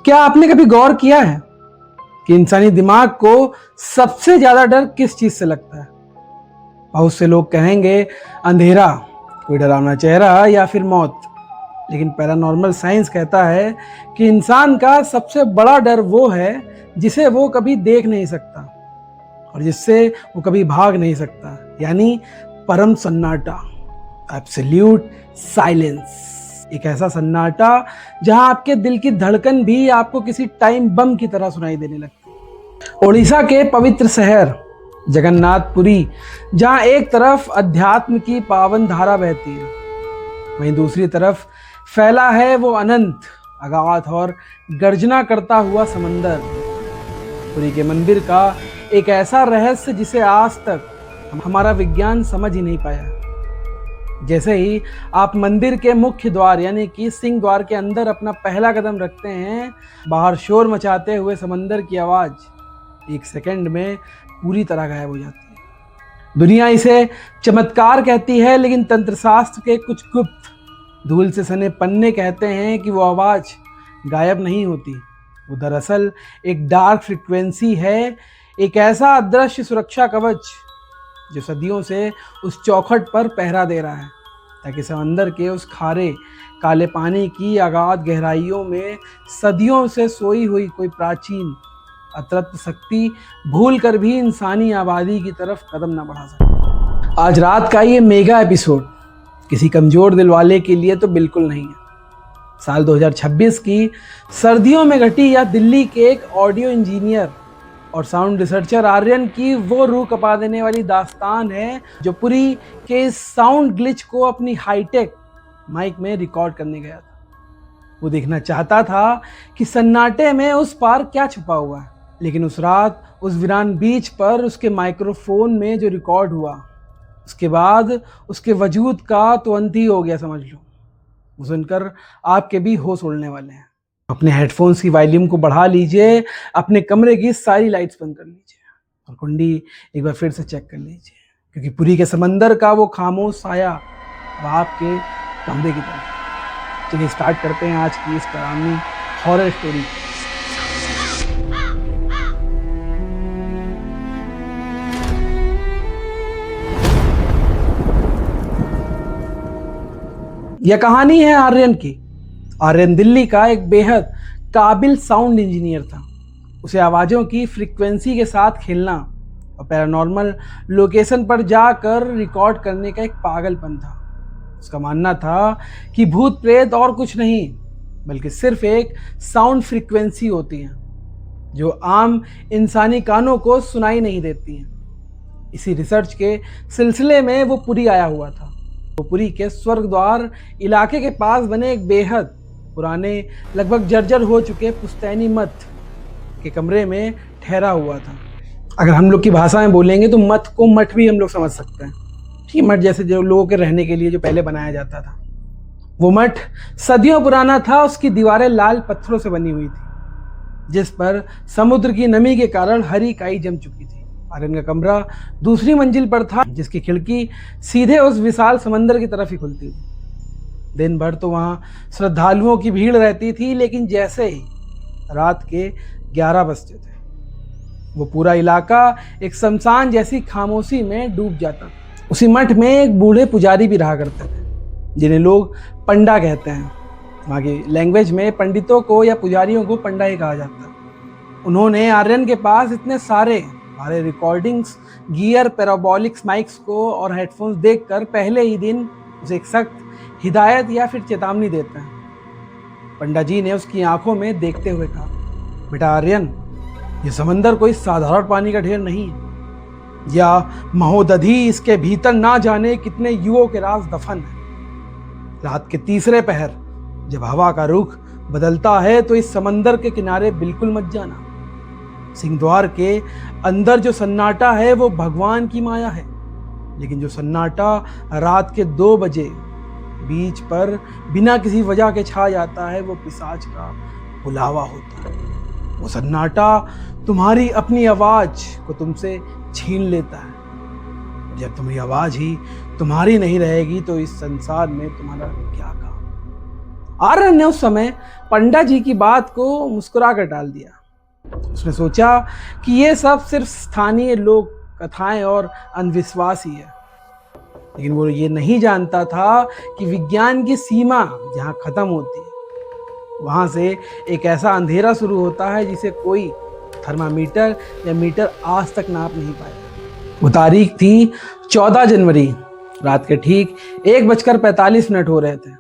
क्या आपने कभी गौर किया है कि इंसानी दिमाग को सबसे ज्यादा डर किस चीज से लगता है? बहुत से लोग कहेंगे अंधेरा, कोई डरावना चेहरा या फिर मौत। लेकिन पैरानॉर्मल साइंस कहता है कि इंसान का सबसे बड़ा डर वो है जिसे वो कभी देख नहीं सकता और जिससे वो कभी भाग नहीं सकता, यानी परम सन्नाटा, एब्सोल्यूट साइलेंस। एक ऐसा सन्नाटा जहां आपके दिल की धड़कन भी आपको किसी टाइम बम की तरह सुनाई देने लगती। ओडिशा के पवित्र शहर जगन्नाथपुरी, जहां एक तरफ अध्यात्म की पावन धारा बहती है, वहीं दूसरी तरफ फैला है वो अनंत, अगाध और गर्जना करता हुआ समंदर। पुरी के मंदिर का एक ऐसा रहस्य जिसे आज तक हमारा विज्ञान समझ ही नहीं पाया। जैसे ही आप मंदिर के मुख्य द्वार यानी कि सिंह द्वार के अंदर अपना पहला कदम रखते हैं, बाहर शोर मचाते हुए समंदर की आवाज एक सेकंड में पूरी तरह गायब हो जाती है। दुनिया इसे चमत्कार कहती है, लेकिन तंत्रशास्त्र के कुछ गुप्त धूल से सने पन्ने कहते हैं कि वो आवाज गायब नहीं होती, वो दरअसल एक डार्क फ्रिक्वेंसी है, एक ऐसा अदृश्य सुरक्षा कवच जो सदियों से उस चौखट पर पहरा दे रहा है, ताकि समंदर के उस खारे काले पानी की अगाध गहराइयों में सदियों से सोई हुई कोई प्राचीन अतृप्त शक्ति भूल कर भी इंसानी आबादी की तरफ कदम न बढ़ा सके। आज रात का ये मेगा एपिसोड किसी कमजोर दिल वाले के लिए तो बिल्कुल नहीं है। साल 2026 की सर्दियों में घटी या दिल्ली के एक ऑडियो इंजीनियर और साउंड रिसर्चर आर्यन की वो रूह कपा देने वाली दास्तान है, जो पुरी के इस साउंड ग्लिच को अपनी हाईटेक माइक में रिकॉर्ड करने गया था। वो देखना चाहता था कि सन्नाटे में उस पार क्या छुपा हुआ है, लेकिन उस रात उस वीरान बीच पर उसके माइक्रोफोन में जो रिकॉर्ड हुआ, उसके बाद उसके वजूद का तो अंत ही हो गया, समझ लो। वो सुनकर आपके भी होश उड़ने वाले हैं। अपने हेडफोन्स की वॉल्यूम को बढ़ा लीजिए, अपने कमरे की सारी लाइट्स बंद कर लीजिए और कुंडी एक बार फिर से चेक कर लीजिए, क्योंकि पुरी के समंदर का वो खामोश साया अब आपके कमरे की तरफ। चलिए स्टार्ट करते हैं आज की इस डरावनी हॉरर स्टोरी। यह कहानी है आर्यन की। आर्यन दिल्ली का एक बेहद काबिल साउंड इंजीनियर था। उसे आवाज़ों की फ्रीक्वेंसी के साथ खेलना और पैरानॉर्मल लोकेशन पर जाकर रिकॉर्ड करने का एक पागलपन था। उसका मानना था कि भूत प्रेत और कुछ नहीं, बल्कि सिर्फ एक साउंड फ्रीक्वेंसी होती है जो आम इंसानी कानों को सुनाई नहीं देती हैं। इसी रिसर्च के सिलसिले में वो पुरी आया हुआ था। वो पुरी के स्वर्ग द्वार इलाके के पास बने एक बेहद पुराने, लगभग जर्जर हो चुके पुश्तैनी मठ के कमरे में ठहरा हुआ था। अगर हम लोग की भाषा में बोलेंगे तो मठ को मठ भी हम लोग समझ सकते हैं, ठीक, मठ जैसे जो लोगों के रहने के लिए जो पहले बनाया जाता था। वो मठ सदियों पुराना था। उसकी दीवारें लाल पत्थरों से बनी हुई थी, जिस पर समुद्र की नमी के कारण हरी काई जम चुकी थी। आर्यन का कमरा दूसरी मंजिल पर था, जिसकी खिड़की सीधे उस विशाल समंदर की तरफ ही खुलती थी। दिन भर तो वहाँ श्रद्धालुओं की भीड़ रहती थी, लेकिन जैसे ही रात के 11 बजते थे, वो पूरा इलाका एक शमशान जैसी खामोशी में डूब जाता। उसी मठ में एक बूढ़े पुजारी भी रहा करते थे, जिन्हें लोग पंडा कहते हैं। वहाँ की लैंग्वेज में पंडितों को या पुजारियों को पंडा ही कहा जाता है। उन्होंने आर्यन के पास इतने सारे रिकॉर्डिंग्स, गियर, पैराबोलिक्स माइक्स को और हेडफोन्स देखकर पहले ही दिन उसे एक सख्त हिदायत या फिर चेतावनी देते हैं। पंडा जी ने उसकी आंखों में देखते हुए कहा, बेटा आर्यन, ये समंदर कोई साधारण पानी का ढेर नहीं है, या महोदधि इसके भीतर ना जाने कितने युगों के राज दफन है। रात के तीसरे पहर जब हवा का रुख बदलता है तो इस समंदर के किनारे बिल्कुल मत जाना। सिंह द्वार के अंदर जो सन्नाटा है वो भगवान की माया है, लेकिन जो सन्नाटा रात के 2 बजे बीच पर बिना किसी वजह के छा जाता है वो पिशाच का बुलावा होता है। वो सन्नाटा तुम्हारी अपनी आवाज को तुमसे छीन लेता है। जब तुम्हारी आवाज ही तुम्हारी नहीं रहेगी तो इस संसार में तुम्हारा क्या काम। आर्यन ने उस समय पंडा जी की बात को मुस्कुरा कर टाल दिया। उसने सोचा कि ये सब सिर्फ स्थानीय लोक कथाएं और अंधविश्वास ही है, लेकिन वो ये नहीं जानता था कि विज्ञान की सीमा जहाँ खत्म होती है वहां से एक ऐसा अंधेरा शुरू होता है जिसे कोई थर्मामीटर या मीटर आज तक नाप नहीं पाया। वो तारीख थी 14 जनवरी, रात के ठीक 1:45 हो रहे थे।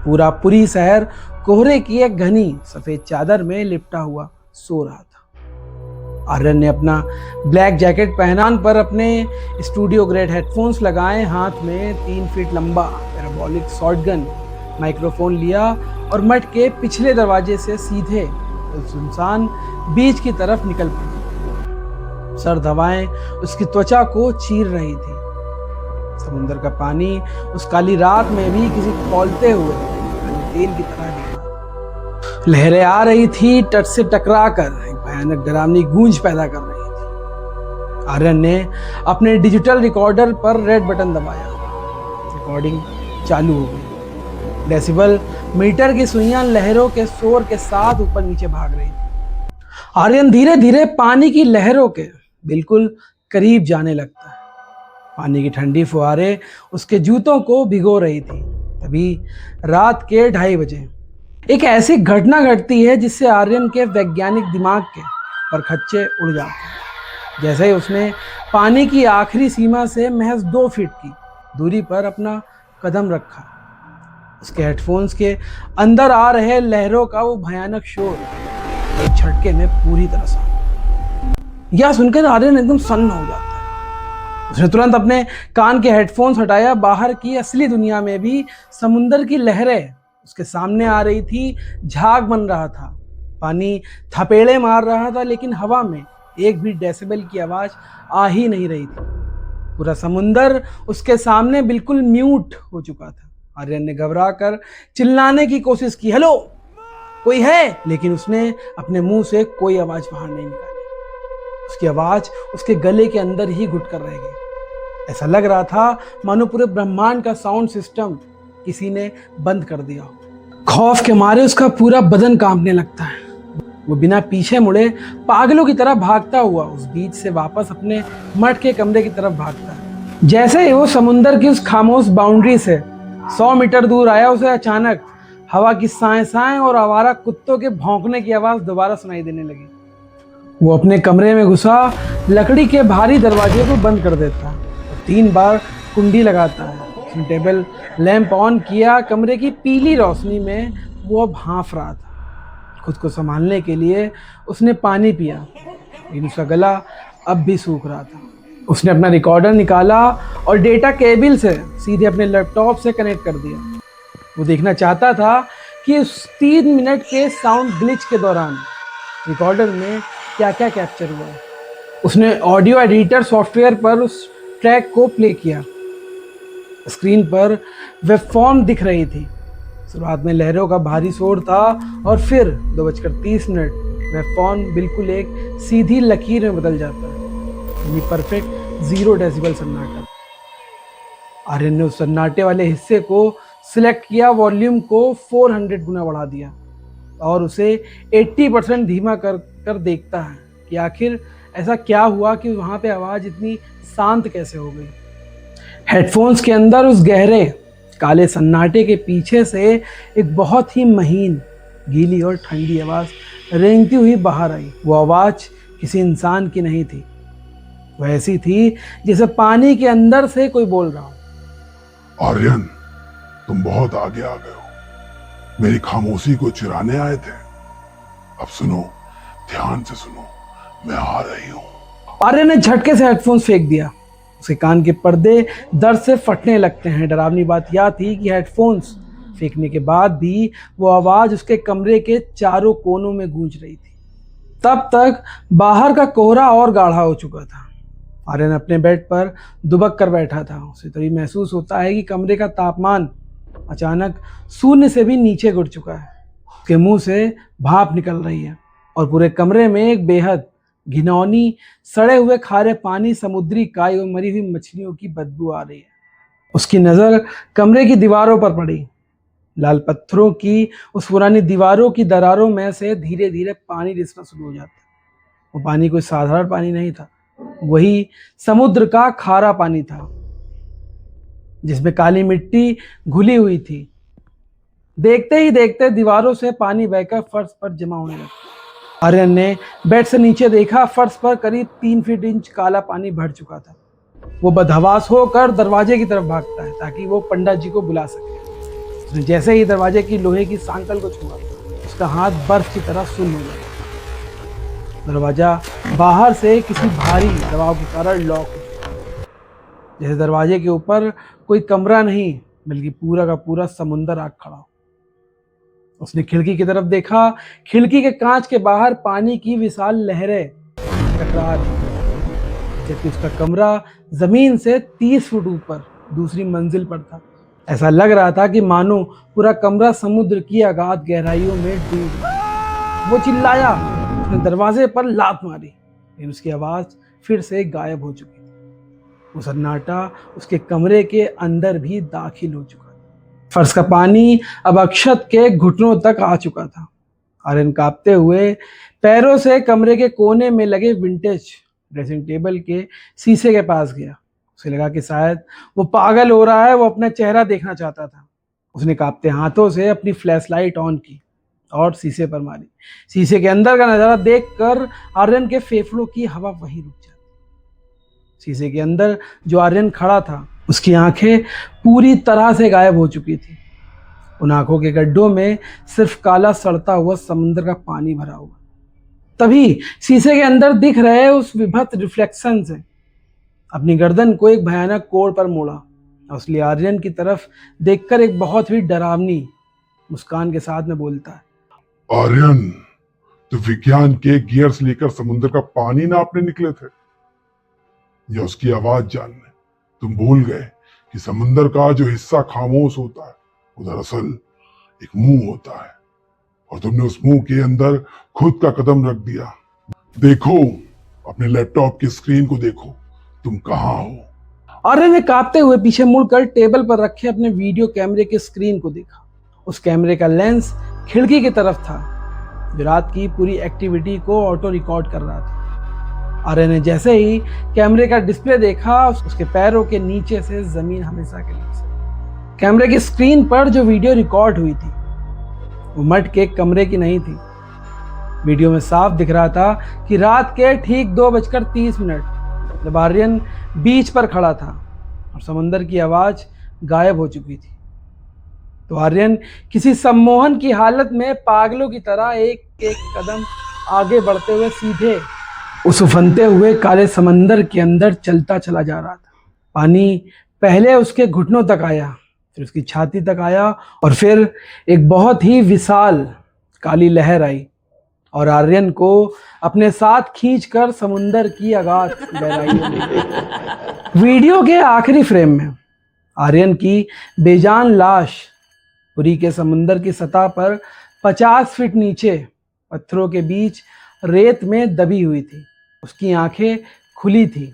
पूरा पुरी शहर कोहरे की एक घनी सफेद चादर में लिपटा हुआ सो रहा था। आर्यन ने अपना ब्लैक जैकेट पहनान पर अपने स्टूडियो ग्रेड हेडफोन्स लगाए, हाथ में 3 फीट लंबा पैराबोलिक शॉटगन माइक्रोफोन लिया और मठ के पिछले दरवाजे से सीधे सुनसान बीच की तरफ निकल पड़ी। सर्द हवाएं उसकी त्वचा को चीर रही थी। समुद्र का पानी उस काली रात में भी किसी खौलते हुए तेल की तरह दिखा। लहरें आ रही थी, तट से टकराकर एक भयानक डरावनी गूंज पैदा कर रही थी। आर्यन ने अपने डिजिटल रिकॉर्डर पर रेड बटन दबाया। रिकॉर्डिंग चालू हो गई। डेसिबल मीटर की सुइयां लहरों के शोर के साथ ऊपर नीचे भाग रही थी। आर्यन धीरे धीरे पानी की लहरों के बिल्कुल करीब जाने लगता है। पानी की ठंडी फुहारें उसके जूतों को भिगो रही थी। तभी रात के 2:30 बजे एक ऐसी घटना घटती है जिससे आर्यन के वैज्ञानिक दिमाग के परखच्चे उड़ जाते हैं। जैसे ही उसने पानी की आखिरी सीमा से महज 2 फीट की दूरी पर अपना कदम रखा, उसके हेडफोन्स के अंदर आ रहे लहरों का वो भयानक शोर एक झटके में पूरी तरह सा। यह सुनकर आर्यन एकदम सन्न हो जाता है। उसने तुरंत अपने कान के हेडफोन्स हटाया। बाहर की असली दुनिया में भी समुंदर की लहरें उसके सामने आ रही थी, झाग बन रहा था, पानी थपेड़े मार रहा था, लेकिन हवा में एक भी डेसिबल की आवाज आ ही नहीं रही थी। पूरा समुंदर उसके सामने बिल्कुल म्यूट हो चुका था। आर्यन ने घबरा कर चिल्लाने की कोशिश की, हेलो कोई है, लेकिन उसने अपने मुंह से कोई आवाज बाहर नहीं निकाली। उसकी आवाज उसके गले के अंदर ही घुट कर रह गई। ऐसा लग रहा था मानो पूरे ब्रह्मांड का साउंड सिस्टम किसी ने बंद कर दिया हो। खौफ के मारे उसका पूरा बदन कांपने लगता है। वो बिना पीछे मुड़े पागलों की तरह भागता हुआ उस बीच से वापस अपने मठ के कमरे की तरफ भागता है। जैसे ही वो समुंदर की उस खामोश बाउंड्री से 100 मीटर दूर आया, उसे अचानक हवा की साएं और आवारा कुत्तों के भौंकने की आवाज दोबारा सुनाई देने लगी। वो अपने कमरे में घुसा, लकड़ी के भारी दरवाजे को बंद कर देता है, 3 बार कुंडी लगाता है। उसने टेबल लैंप ऑन किया। कमरे की पीली रोशनी में वो अब हाँफ रहा था। खुद को संभालने के लिए उसने पानी पिया, लेकिन उसका गला अब भी सूख रहा था। उसने अपना रिकॉर्डर निकाला और डेटा केबल से सीधे अपने लैपटॉप से कनेक्ट कर दिया। वो देखना चाहता था कि उस 3 मिनट के साउंड ग्लिच के दौरान रिकॉर्डर में क्या क्या कैप्चर हुआ। उसने ऑडियो एडिटर सॉफ्टवेयर पर उस ट्रैक को प्ले किया। स्क्रीन पर वेबफॉर्म दिख रही थी। शुरुआत में लहरों का भारी शोर था और फिर 2:30 वेबफॉर्म बिल्कुल एक सीधी लकीर में बदल जाता है। परफेक्ट 0 डेसिबल सन्नाटा। आर्यन ने उस सन्नाटे वाले हिस्से को सिलेक्ट किया, वॉल्यूम को 400 गुना बढ़ा दिया और उसे 80% धीमा कर देखता है कि आखिर ऐसा क्या हुआ कि वहां पे आवाज इतनी शांत कैसे हो गई। हेडफोन्स के अंदर उस गहरे काले सन्नाटे के पीछे से एक बहुत ही महीन, गीली और ठंडी आवाज रेंगती हुई बाहर आई। वो आवाज किसी इंसान की नहीं थी। वह ऐसी थी जैसे पानी के अंदर से कोई बोल रहा हो। आर्यन, तुम बहुत आगे आ गए हो। मेरी खामोशी को चुराने आए थे। अब सुनो, ध्यान से सुनो, मैं आ रही हूँ। आर्यन ने झटके से हेडफोन्स फेंक दिया। उसके कान के पर्दे दर्द से फटने लगते हैं। डरावनी बात यह थी कि हेडफोन्स फेंकने के बाद भी वो आवाज उसके कमरे के चारों कोनों में गूंज रही थी। तब तक बाहर का कोहरा और गाढ़ा हो चुका था। आर्यन अपने बेड पर दुबक कर बैठा था। उसे तभी महसूस होता है कि कमरे का तापमान अचानक शून्य से भी नीचे गिर चुका है। उसके मुंह से भाप निकल रही है और पूरे कमरे में एक बेहद घिनौनी, सड़े हुए खारे पानी, समुद्री काई और मरी हुई मछलियों की बदबू आ रही है। उसकी नज़र कमरे की दीवारों पर पड़ी। लाल पत्थरों की उस पुरानी दीवारों की दरारों में से धीरे धीरे पानी रिसना शुरू हो जाता है। वो पानी कोई साधारण पानी नहीं था, वही समुद्र का खारा पानी था जिसमें काली मिट्टी घुली हुई थी। देखते ही देखते दीवारों से पानी बहकर फर्श पर जमा होने लगा। आर्यन ने बेड से नीचे देखा, फर्श पर करीब 3 फीट इंच काला पानी भर चुका था। वो बदहवास होकर दरवाजे की तरफ भागता है ताकि वो पंडित जी को बुला सके। उसने जैसे ही दरवाजे की लोहे की सांकल को छुआ, उसका हाथ बर्फ की तरह सुन्न हो गया। दरवाजा बाहर से किसी भारी दबाव के कारण लॉक हो गया, जैसे दरवाजे के ऊपर कोई कमरा नहीं बल्कि पूरा का पूरा समुंदर आग खड़ा हो। उसने खिड़की की तरफ देखा। खिड़की के कांच के बाहर पानी की विशाल लहरें टकरा रही, जबकि उसका कमरा जमीन से 30 फुट ऊपर दूसरी मंजिल पर था। ऐसा लग रहा था कि मानो पूरा कमरा समुद्र की अगाध गहराइयों में डूब गया। वो चिल्लाया, उसने दरवाजे पर लात मारी, लेकिन उसकी आवाज फिर से गायब हो चुकी थी। वो सन्नाटा उसके कमरे के अंदर भी दाखिल हो चुका था। फर्श का पानी अब अक्षत के घुटनों तक आ चुका था। आर्यन कांपते हुए पैरों से कमरे के कोने में लगे विंटेज ड्रेसिंग टेबल के शीशे के पास गया। उसे लगा कि शायद वो पागल हो रहा है, वो अपना चेहरा देखना चाहता था। उसने कांपते हाथों से अपनी फ्लैश लाइट ऑन की और शीशे पर मारी। शीशे के अंदर का नजारा देखकर आर्यन के फेफड़ों की हवा वहीं रुक जाती। शीशे के अंदर जो आर्यन खड़ा था, उसकी आंखें पूरी तरह से गायब हो चुकी थी। उन आंखों के गड्ढों में सिर्फ काला सड़ता हुआ समुद्र का पानी भरा हुआ। तभी शीशे के अंदर दिख रहे उस विभत्स रिफ्लेक्शन से अपनी गर्दन को एक भयानक कोण पर मोड़ा। असली आर्यन की तरफ देखकर एक बहुत ही डरावनी मुस्कान के साथ में बोलता है, आर्यन, तो विज्ञान के गियर्स लेकर समुद्र का पानी नापने निकले थे या उसकी आवाज जानने? तुम भूल गए कि समुद्र का जो हिस्सा खामोश होता है वो दरअसल एक मुंह होता है, और तुमने उस मुंह के अंदर खुद का कदम रख दिया। देखो, अपने लैपटॉप की स्क्रीन को देखो, तुम कहाँ हो? आर्यन ने कांपते हुए पीछे मुड़कर टेबल पर रखे अपने वीडियो कैमरे की स्क्रीन को देखा। उस कैमरे का लेंस खिड़की की तरफ था, जो रात की पूरी एक्टिविटी को ऑटो रिकॉर्ड कर रहा था। आर्यन ने जैसे ही कैमरे का डिस्प्ले देखा, उसके पैरों के नीचे से जमीन हमेशा के लिए सरकी। कैमरे की स्क्रीन पर जो वीडियो रिकॉर्ड हुई थी वो मठ के कमरे की नहीं थी। वीडियो में साफ दिख रहा था कि रात के ठीक 2:30 जब आर्यन बीच पर खड़ा था और समंदर की आवाज गायब हो चुकी थी, तो आर्यन किसी सम्मोहन की हालत में पागलों की तरह एक एक कदम आगे बढ़ते हुए सीधे उस उफनते हुए काले समंदर के अंदर चलता चला जा रहा था। पानी पहले उसके घुटनों तक आया, फिर उसकी छाती तक आया, और फिर एक बहुत ही विशाल काली लहर आई और आर्यन को अपने साथ खींचकर समुंदर की अगाध गहराइयों में। वीडियो के आखिरी फ्रेम में आर्यन की बेजान लाश पुरी के समुंदर की सतह पर 50 फीट नीचे पत्थरों के बीच रेत में दबी हुई थी। उसकी आंखें खुली थी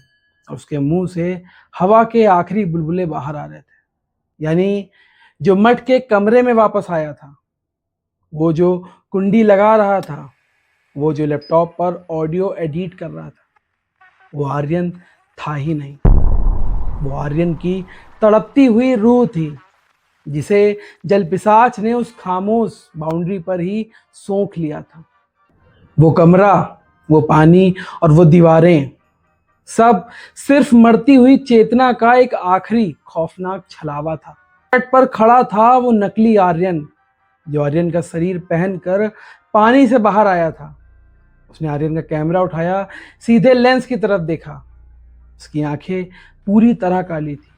और उसके मुंह से हवा के आखिरी बुलबुले बाहर आ रहे थे। यानी जो मठ के कमरे में वापस आया था, वो जो कुंडी लगा रहा था, वो जो लैपटॉप पर ऑडियो एडिट कर रहा था, वो आर्यन था ही नहीं। वो आर्यन की तड़पती हुई रूह थी, जिसे जलपिशाच ने उस खामोश बाउंड्री पर ही सोख लिया था। वो कमरा, वो पानी और वो दीवारें, सब सिर्फ मरती हुई चेतना का एक आखिरी खौफनाक छलावा था। तट पर खड़ा था वो नकली आर्यन, जो आर्यन का शरीर पहनकर पानी से बाहर आया था। उसने आर्यन का कैमरा उठाया, सीधे लेंस की तरफ देखा। उसकी आंखें पूरी तरह काली थी।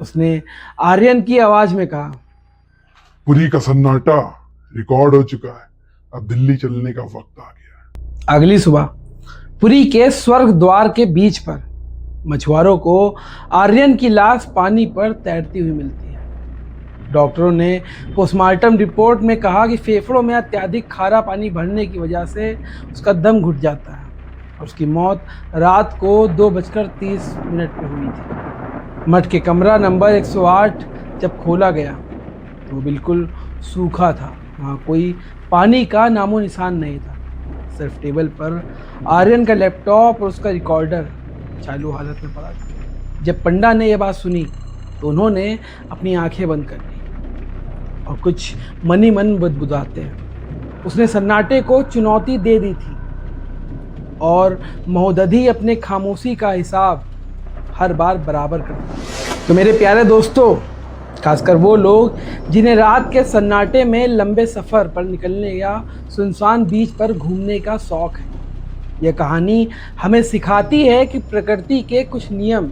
उसने आर्यन की आवाज में कहा, पुरी का सन्नाटा रिकॉर्ड हो चुका है, अब दिल्ली चलने का वक्त आ गया है। अगली सुबह पुरी के स्वर्ग द्वार के बीच पर मछुआरों को आर्यन की लाश पानी पर तैरती हुई मिलती है। डॉक्टरों ने पोस्टमार्टम रिपोर्ट में कहा कि फेफड़ों में अत्यधिक खारा पानी भरने की वजह से उसका दम घुट जाता है और उसकी मौत रात को 2:30 पे हुई थी। मठ के कमरा नंबर 108 जब खोला गया वो बिल्कुल सूखा था। वहाँ कोई पानी का नामो निशान नहीं था। सिर्फ टेबल पर आर्यन का लैपटॉप और उसका रिकॉर्डर चालू हालत में पड़ा था। जब पंडा ने यह बात सुनी तो उन्होंने अपनी आंखें बंद कर ली और कुछ मन ही मन बुदबुदाते हैं उसने सन्नाटे को चुनौती दे दी थी और महोदधि अपने खामोशी का हिसाब हर बार बराबर करता। तो मेरे प्यारे दोस्तों, खासकर वो लोग जिन्हें रात के सन्नाटे में लंबे सफ़र पर निकलने या सुनसान बीच पर घूमने का शौक है, यह कहानी हमें सिखाती है कि प्रकृति के कुछ नियम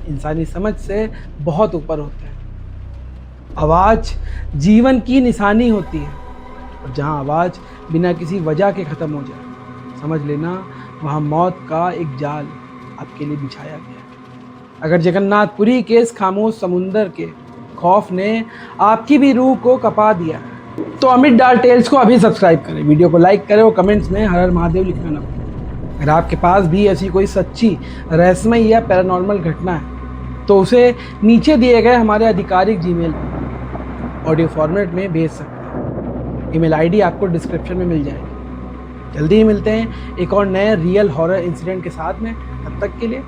इंसानी समझ से बहुत ऊपर होते हैं। आवाज़ जीवन की निशानी होती है और जहाँ आवाज़ बिना किसी वजह के ख़त्म हो जाए, समझ लेना वहाँ मौत का एक जाल आपके लिए बिछाया गया है। अगर जगन्नाथपुरी के इस खामोश समुंदर के खौफ ने आपकी भी रूह को कपा दिया तो अमित डाल टेल्स को अभी सब्सक्राइब करें, वीडियो को लाइक करें और कमेंट्स में हर हर महादेव लिखना ना भूलें। अगर आपके पास भी ऐसी कोई सच्ची रहस्यमय या पैरानॉर्मल घटना है तो उसे नीचे दिए गए हमारे आधिकारिक जीमेल पर ऑडियो फॉर्मेट में भेज सकते हैं। ईमेल आईडी आपको डिस्क्रिप्शन में मिल जाएगी। जल्दी ही मिलते हैं एक और नए रियल हॉरर इंसिडेंट के साथ में। तब तक के लिए